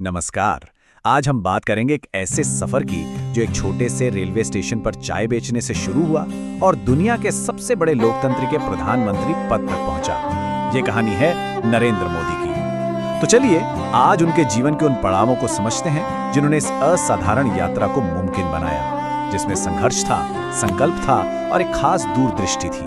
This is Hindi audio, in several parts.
नमस्कार। आज हम बात करेंगे एक ऐसे सफर की जो एक छोटे से रेलवे स्टेशन पर चाय बेचने से शुरू हुआ और दुनिया के सबसे बड़े लोकतंत्र के प्रधानमंत्री पद तक पहुंचा। ये कहानी है नरेंद्र मोदी की। तो चलिए आज उनके जीवन के उन पड़ावों को समझते हैं जिन्होंने इस असाधारण यात्रा को मुमकिन बनाया, जिसमें संघर्ष था, संकल्प था और एक खास दूरदृष्टि थी।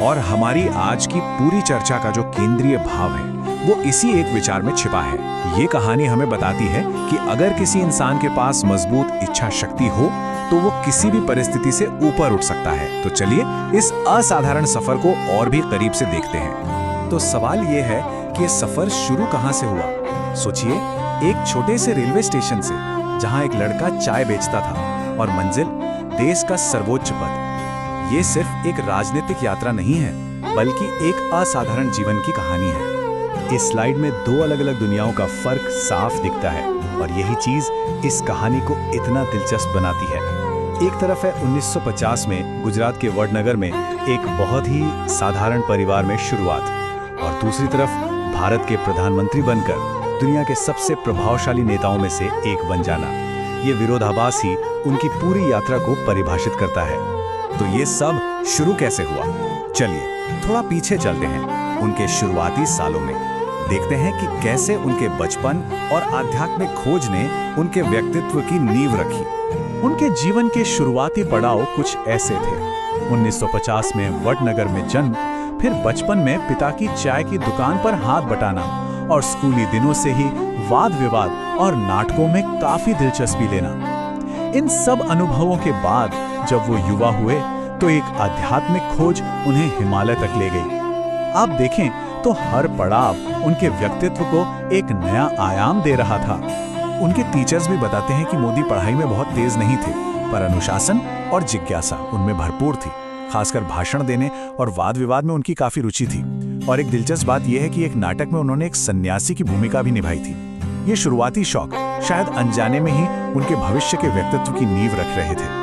और हमारी आज की पूरी चर्चा का जो केंद्रीय भाव है वो इसी एक विचार में छिपा है। ये कहानी हमें बताती है कि अगर किसी इंसान के पास मजबूत इच्छा शक्ति हो तो वो किसी भी परिस्थिति से ऊपर उठ सकता है। तो चलिए इस असाधारण सफर को और भी करीब से देखते हैं। तो सवाल ये है कि ये सफर शुरू कहाँ से हुआ। सोचिए, एक छोटे से रेलवे स्टेशन से, जहाँ एक लड़का चाय बेचता था, और मंजिल देश का सर्वोच्च पद। ये सिर्फ एक राजनीतिक यात्रा नहीं है, बल्कि एक असाधारण जीवन की कहानी है। इस स्लाइड में दो अलग अलग दुनियाओं का फर्क साफ दिखता है और यही चीज इस कहानी को इतना दिलचस्प बनाती है। एक तरफ है 1950 में गुजरात के वडनगर में एक बहुत ही साधारण परिवार में शुरुआत, और दूसरी तरफ भारत के प्रधानमंत्री बनकर दुनिया के सबसे प्रभावशाली नेताओं में से एक बन जाना। ये विरोधाभास ही उनकी पूरी यात्रा को परिभाषित करता है। तो ये सब शुरू कैसे हुआ? चलिए थोड़ा पीछे चलते हैं, उनके शुरुआती सालों में। देखते हैं कि कैसे उनके बचपन और आध्यात्मिक खोज ने उनके व्यक्तित्व की नींव रखी। उनके जीवन के शुरुआती पड़ाव कुछ ऐसे थे। 1950 में वडनगर में जन्म, फिर बचपन में पिता की चाय की दुकान पर हाथ बटाना, और स्कूली दिनों से ही वाद विवाद और नाटकों में काफी दिलचस्पी लेना। इन सब अनुभवों के बाद जब वो युवा हुए तो एक आध्यात्मिक खोज उन्हें हिमालय तक ले गई। आप देखें तो हर पड़ाव उनके व्यक्तित्व को एक नया आयाम दे रहा था। उनके टीचर्स भी बताते हैं कि मोदी पढ़ाई में बहुत तेज नहीं थे, पर अनुशासन और जिज्ञासा उनमें भरपूर थी। खासकर भाषण देने और वाद विवाद में उनकी काफी रुचि थी। और एक दिलचस्प बात यह है कि एक नाटक में उन्होंने एक सन्यासी की भूमिका भी निभाई थी। ये शुरुआती शौक शायद अनजाने में ही उनके भविष्य के व्यक्तित्व की नींव रख रहे थे।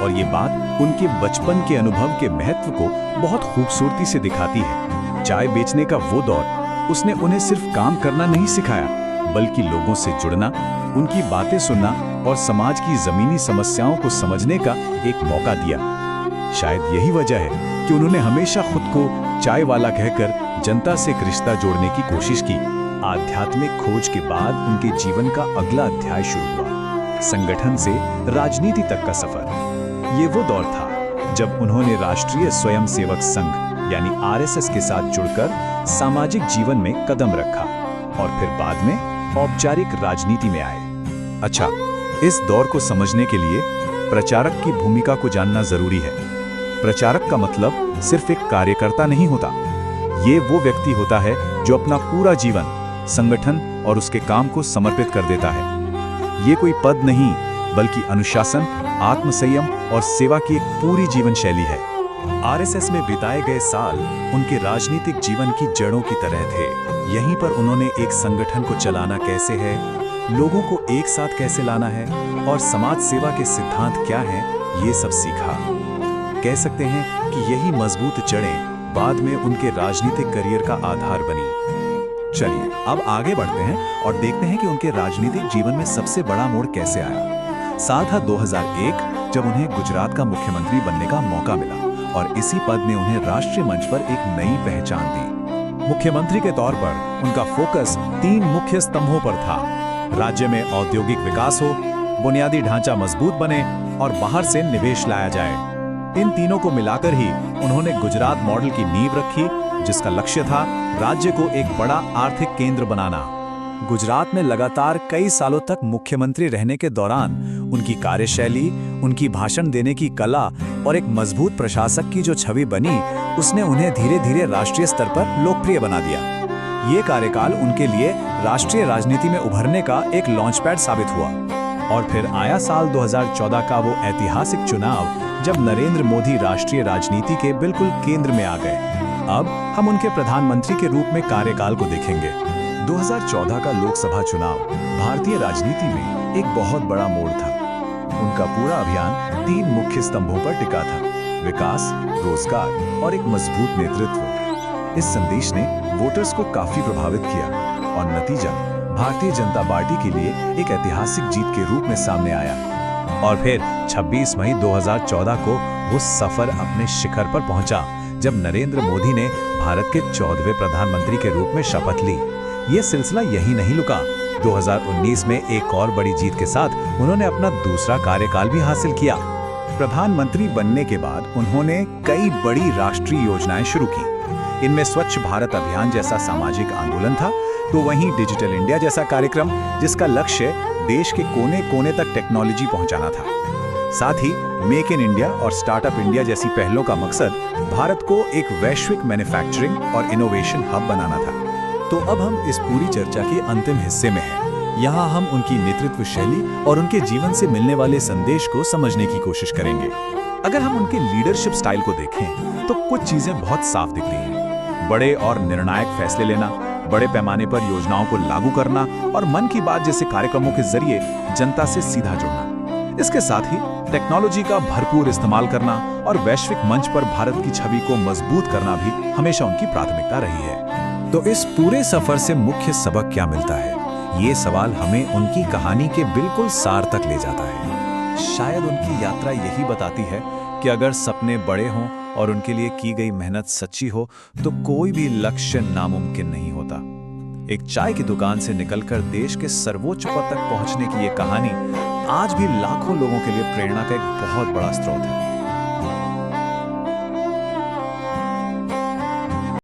और ये बात उनके बचपन के अनुभव के महत्व को बहुत खूबसूरती से दिखाती है। चाय बेचने का वो दौर उसने उन्हें सिर्फ काम करना नहीं सिखाया, बल्कि लोगों से जुड़ना, उनकी बातें सुनना और समाज की जमीनी समस्याओं को समझने का एक मौका दिया। शायद यही वजह है कि उन्होंने हमेशा खुद को चाय वाला कहकर जनता से एक रिश्ता जोड़ने की कोशिश की। आध्यात्मिक खोज के बाद उनके जीवन का अगला अध्याय शुरू हुआ, संगठन से राजनीति तक का सफर। ये वो दौर था जब उन्होंने राष्ट्रीय स्वयंसेवक संघ यानी आरएसएस के साथ जुड़कर सामाजिक जीवन में कदम रखा, और फिर बाद में औपचारिक राजनीति में आए। अच्छा, इस दौर को समझने के लिए प्रचारक की भूमिका को जानना जरूरी है। प्रचारक का मतलब सिर्फ एक कार्यकर्ता नहीं होता। ये वो व्यक्ति होता है जो अपना पूरा जीवन संगठन और उसके काम को समर्पित कर देता है। ये कोई पद नहीं, बल्कि अनुशासन, आत्मसंयम और सेवा की एक पूरी जीवन शैली है। आरएसएस में बिताए गए साल उनके राजनीतिक जीवन की जड़ों की तरह थे। यहीं पर उन्होंने एक संगठन को चलाना कैसे है, लोगों को एक साथ कैसे लाना है और समाज सेवा के सिद्धांत क्या हैं, ये सब सीखा। कह सकते हैं कि यही मजबूत जड़ें बाद में उनके राजनीतिक करियर का आधार बनी। चलिए अब आगे बढ़ते हैं और देखते हैं कि उनके राजनीतिक जीवन में सबसे बड़ा मोड़ कैसे आया। साल था 2001 जब उन्हें गुजरात का मुख्यमंत्री बनने का मौका मिला, और इसी पद ने उन्हें राष्ट्रीय मंच पर एक नई पहचान दी। मुख्यमंत्री के तौर पर उनका फोकस 3 मुख्य स्तंभों पर था। राज्य में औद्योगिक विकास हो, बुनियादी ढांचा मजबूत बने और बाहर से निवेश लाया जाए। इन तीनों को मिलाकर ही उन्होंने गुजरात मॉडल की नींव रखी, जिसका लक्ष्य था राज्य को एक बड़ा आर्थिक केंद्र बनाना। गुजरात में लगातार कई सालों तक मुख्यमंत्री रहने के दौरान उनकी कार्यशैली, उनकी भाषण देने की कला और एक मजबूत प्रशासक की जो छवि बनी, उसने उन्हें धीरे धीरे राष्ट्रीय स्तर पर लोकप्रिय बना दिया। ये कार्यकाल उनके लिए राष्ट्रीय राजनीति में उभरने का एक लॉन्चपैड साबित हुआ। और फिर आया साल 2014 का वो ऐतिहासिक चुनाव जब नरेंद्र मोदी राष्ट्रीय राजनीति के बिल्कुल केंद्र में आ गए। अब हम उनके प्रधानमंत्री के रूप में कार्यकाल को देखेंगे। 2014 का लोकसभा चुनाव भारतीय राजनीति में एक बहुत बड़ा मोड़ था। उनका पूरा अभियान 3 मुख्य स्तंभों पर टिका था: विकास, रोजगार और एक मजबूत नेतृत्व। इस संदेश ने वोटर्स को काफी प्रभावित किया और नतीजा भारतीय जनता पार्टी के लिए एक ऐतिहासिक जीत के रूप में सामने आया। और फिर 26 मई 2014 को वो सफर अपने शिखर पर पहुंचा, जब नरेंद्र मोदी ने भारत के 14वें प्रधानमंत्री के रूप में शपथ ली। ये सिलसिला यही नहीं रुका। 2019 में एक और बड़ी जीत के साथ उन्होंने अपना दूसरा कार्यकाल भी हासिल किया। प्रधानमंत्री बनने के बाद उन्होंने कई बड़ी राष्ट्रीय योजनाएं शुरू की। इनमें स्वच्छ भारत अभियान जैसा सामाजिक आंदोलन था, तो वहीं डिजिटल इंडिया जैसा कार्यक्रम जिसका लक्ष्य देश के कोने-कोने तक टेक्नोलॉजी पहुंचाना था। साथ ही मेक इन इंडिया और स्टार्टअप इंडिया जैसी पहलों का मकसद भारत को एक वैश्विक मैन्युफैक्चरिंग और इनोवेशन हब बनाना था। तो अब हम इस पूरी चर्चा के अंतिम हिस्से में हैं। यहाँ हम उनकी नेतृत्व शैली और उनके जीवन से मिलने वाले संदेश को समझने की कोशिश करेंगे। अगर हम उनके लीडरशिप स्टाइल को देखें तो कुछ चीजें बहुत साफ दिखती हैं। बड़े और निर्णायक फैसले लेना, बड़े पैमाने पर योजनाओं को लागू करना और मन की बात जैसे कार्यक्रमों के जरिए जनता से सीधा जुड़ना। इसके साथ ही टेक्नोलॉजी का भरपूर इस्तेमाल करना और वैश्विक मंच पर भारत की छवि को मजबूत करना भी हमेशा उनकी प्राथमिकता रही है। तो इस पूरे सफर से मुख्य सबक क्या मिलता है? ये सवाल हमें उनकी कहानी के बिल्कुल सार तक ले जाता है। शायद उनकी यात्रा यही बताती है कि अगर सपने बड़े हों और उनके लिए की गई मेहनत सच्ची हो तो कोई भी लक्ष्य नामुमकिन नहीं होता। एक चाय की दुकान से निकलकर देश के सर्वोच्च पद तक पहुंचने की ये कहानी आज भी लाखों लोगों के लिए प्रेरणा का एक बहुत बड़ा स्रोत है।